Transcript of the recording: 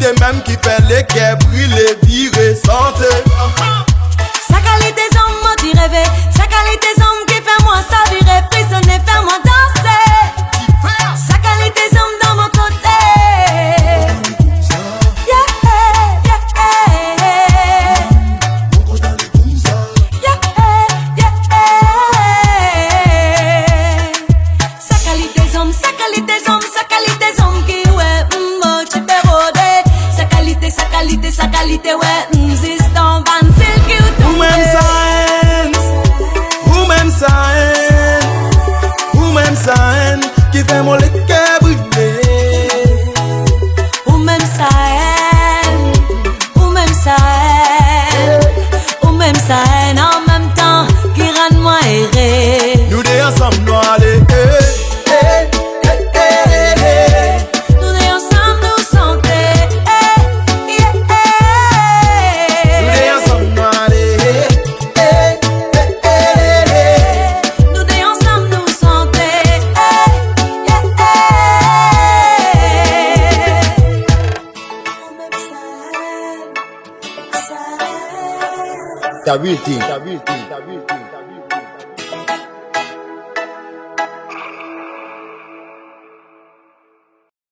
qualité même qui fait les quais brûler, virer, santé. Sa qualité homme m'a dit rêver. Sa qualité homme qui fait moi ça virer, frissonner, faire moi danser. Sa qualité homme dans mon côté. Yeah, yeah, yeah. Yeah, yeah. Sa qualité homme, sa qualité homme, sa qualité homme qui ouais, tu peux rôder. Sa qualité ouais, zistan van silky ou Ou même science, ou même science, ou même science qui fait mon les quais brûler. ou même ça ou même ça ou même ça en même temps qui rend moi erré. Nous deux ensemble nous aller. Nous deux ensemble nous santé. Nous deux ensemble nous aller. Nous deux ensemble nous santé. The real thing, the real thing, the real thing.